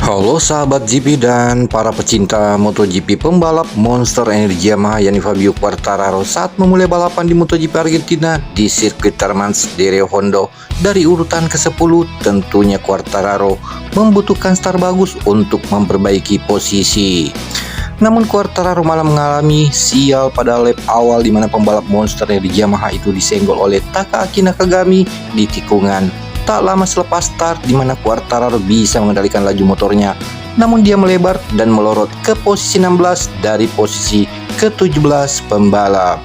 Halo sahabat GP dan para pecinta MotoGP. Pembalap monster energi Yamaha yakni Fabio Quartararo saat memulai balapan di MotoGP Argentina di sirkuit Termans di Rio Hondo dari urutan ke-10. Tentunya Quartararo membutuhkan start bagus untuk memperbaiki posisi. Namun Quartararo malah mengalami sial pada lap awal di mana pembalap monster energi Yamaha itu disenggol oleh Takaaki Nakagami di tikungan. Tak lama selepas start di mana Quartararo bisa mengendalikan laju motornya, namun dia melebar dan melorot ke posisi 16 dari posisi ke-17 pembalap.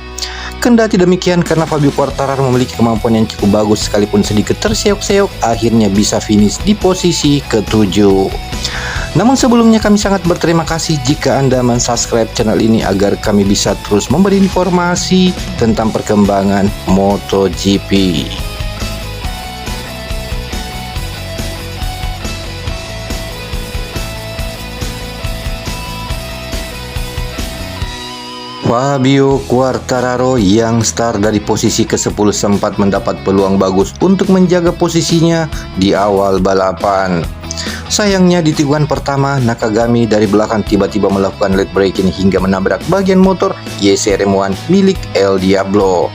Kendati demikian, karena Fabio Quartararo memiliki kemampuan yang cukup bagus sekalipun sedikit terseok-seok, akhirnya bisa finish di posisi ke-7. Namun sebelumnya kami sangat berterima kasih jika Anda mensubscribe channel ini agar kami bisa terus memberi informasi tentang perkembangan MotoGP. Fabio Quartararo yang start dari posisi ke-10 sempat mendapat peluang bagus untuk menjaga posisinya di awal balapan. Sayangnya di tikungan pertama, Nakagami dari belakang tiba-tiba melakukan late braking hingga menabrak bagian motor YSRM1 milik El Diablo.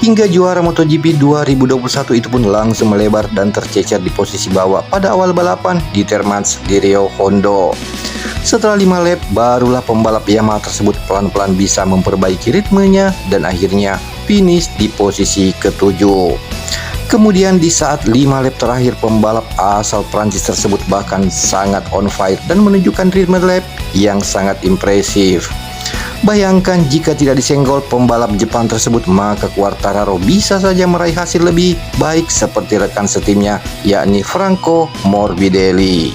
Hingga juara MotoGP 2021 itu pun langsung melebar dan tercecer di posisi bawah pada awal balapan di Termans di Rio Hondo. Setelah 5 lap, barulah pembalap Yamaha tersebut pelan-pelan bisa memperbaiki ritmenya dan akhirnya finish di posisi ke-7. Kemudian di saat 5 lap terakhir, pembalap asal Prancis tersebut bahkan sangat on fire dan menunjukkan ritme lap yang sangat impresif. Bayangkan jika tidak disenggol pembalap Jepang tersebut, maka Quartararo bisa saja meraih hasil lebih baik seperti rekan setimnya yakni Franco Morbidelli.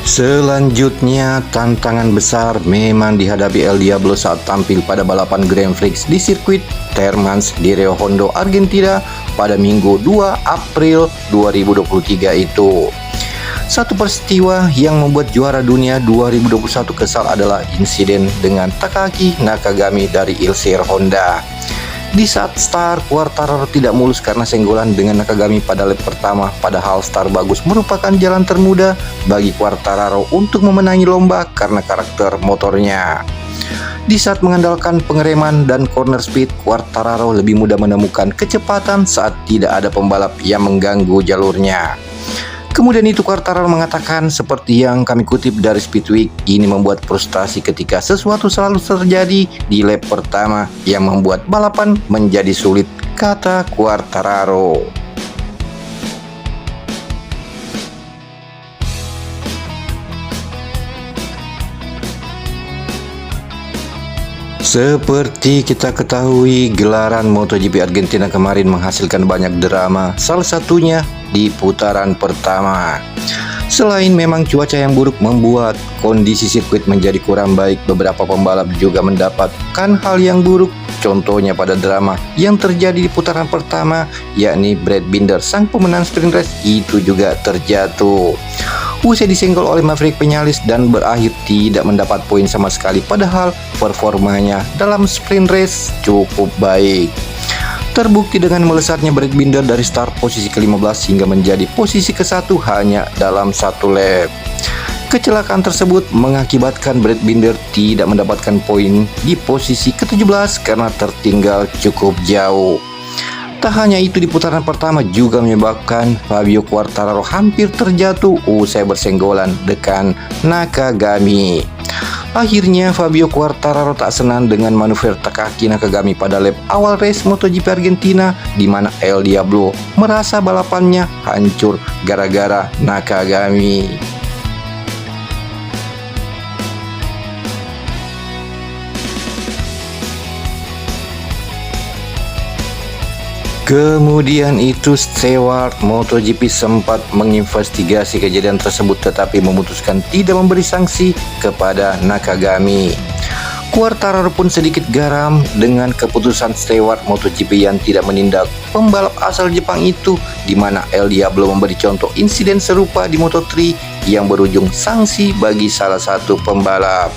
Selanjutnya, tantangan besar memang dihadapi El Diablo saat tampil pada balapan Grand Prix di sirkuit Termans di Rio Hondo, Argentina pada Minggu 2 April 2023 itu. Satu peristiwa yang membuat juara dunia 2021 kesal adalah insiden dengan Takaaki Nakagami dari ILCR Honda. Di saat start, Quartararo tidak mulus karena senggolan dengan Nakagami pada lap pertama, padahal start bagus merupakan jalan termudah bagi Quartararo untuk memenangi lomba karena karakter motornya. Di saat mengandalkan pengereman dan corner speed, Quartararo lebih mudah menemukan kecepatan saat tidak ada pembalap yang mengganggu jalurnya. Kemudian itu Quartararo mengatakan seperti yang kami kutip dari Speedweek, ini membuat frustasi ketika sesuatu selalu terjadi di lap pertama yang membuat balapan menjadi sulit, kata Quartararo. Seperti kita ketahui, gelaran MotoGP Argentina kemarin menghasilkan banyak drama, salah satunya di putaran pertama. Selain memang cuaca yang buruk membuat kondisi sirkuit menjadi kurang baik, beberapa pembalap juga mendapatkan hal yang buruk. Contohnya pada drama yang terjadi di putaran pertama, yakni Brad Binder, sang pemenang sprint race, itu juga terjatuh. Usai disenggol oleh Maverick Vinales dan berakhir tidak mendapat poin sama sekali, padahal performanya dalam sprint race cukup baik. Terbukti dengan melesatnya Brad Binder dari start posisi ke-15 hingga menjadi posisi ke-1 hanya dalam 1 lap. Kecelakaan tersebut mengakibatkan Brad Binder tidak mendapatkan poin di posisi ke-17 karena tertinggal cukup jauh. Tak hanya itu, di putaran pertama juga menyebabkan Fabio Quartararo hampir terjatuh usai bersenggolan dengan Nakagami. Akhirnya Fabio Quartararo tak senang dengan manuver Takaaki Nakagami pada lap awal race MotoGP Argentina, di mana El Diablo merasa balapannya hancur gara-gara Nakagami. Kemudian itu steward MotoGP sempat menginvestigasi kejadian tersebut tetapi memutuskan tidak memberi sanksi kepada Nakagami. Quartararo pun sedikit garam dengan keputusan steward MotoGP yang tidak menindak pembalap asal Jepang itu, di mana El Diablo memberi contoh insiden serupa di Moto3 yang berujung sanksi bagi salah satu pembalap.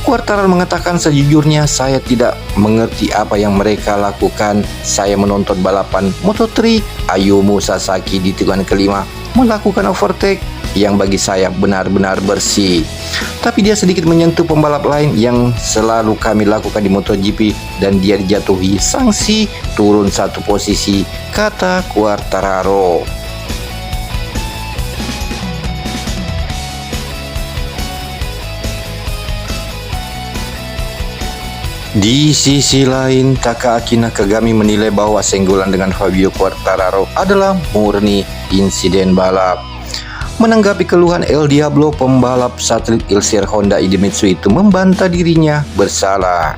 Quartararo mengatakan, sejujurnya saya tidak mengerti apa yang mereka lakukan. Saya menonton balapan Moto3 Ayumu Sasaki di tikungan kelima melakukan overtake yang bagi saya benar-benar bersih. Tapi dia sedikit menyentuh pembalap lain yang selalu kami lakukan di MotoGP dan dia dijatuhi sanksi turun satu posisi, kata Quartararo. Di sisi lain, Takaki Nakagami menilai bahwa senggolan dengan Fabio Quartararo adalah murni insiden balap. Menanggapi keluhan El Diablo, pembalap satelit Ilser Honda Idemitsu itu membantah dirinya bersalah.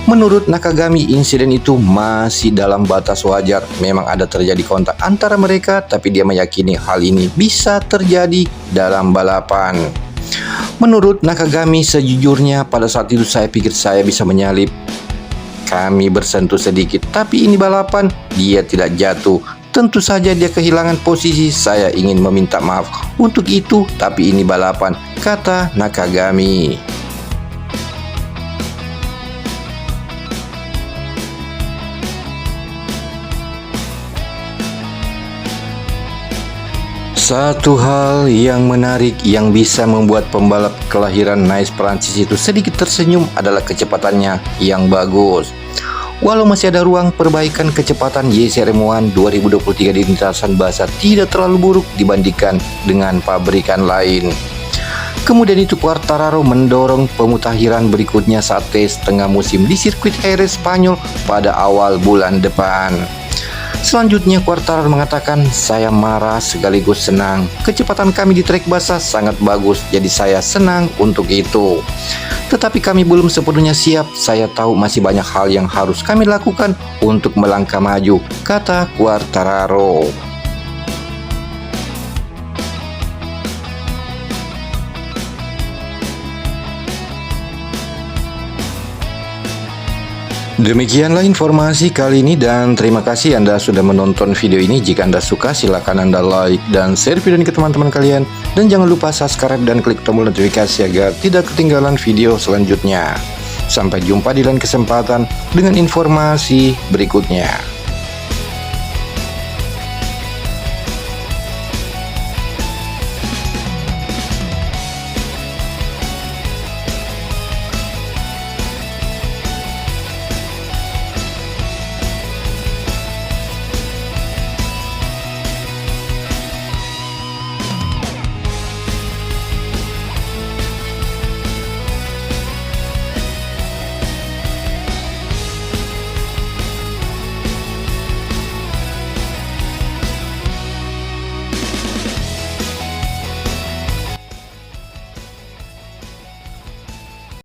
Menurut Nakagami, insiden itu masih dalam batas wajar. Memang ada terjadi kontak antara mereka, tapi dia meyakini hal ini bisa terjadi dalam balapan. Menurut Nakagami, sejujurnya pada saat itu saya pikir saya bisa menyalip. Kami bersentuh sedikit, tapi ini balapan, dia tidak jatuh. Tentu saja dia kehilangan posisi, saya ingin meminta maaf untuk itu, tapi ini balapan, kata Nakagami. Satu hal yang menarik yang bisa membuat pembalap kelahiran Nice Prancis itu sedikit tersenyum adalah kecepatannya yang bagus. Walau masih ada ruang perbaikan, kecepatan YSRM1 2023 di lintasan basah tidak terlalu buruk dibandingkan dengan pabrikan lain. Kemudian itu Quartararo mendorong pemutakhiran berikutnya saat tes tengah musim di sirkuit Jerez Spanyol pada awal bulan depan. Selanjutnya Quartararo mengatakan, saya marah sekaligus senang. Kecepatan kami di trek basah sangat bagus, jadi saya senang untuk itu. Tetapi kami belum sepenuhnya siap. Saya tahu masih banyak hal yang harus kami lakukan untuk melangkah maju, kata Quartararo. Demikianlah informasi kali ini dan terima kasih Anda sudah menonton video ini. Jika Anda suka silakan Anda like dan share video ini ke teman-teman kalian. Dan jangan lupa subscribe dan klik tombol notifikasi agar tidak ketinggalan video selanjutnya. Sampai jumpa di lain kesempatan dengan informasi berikutnya.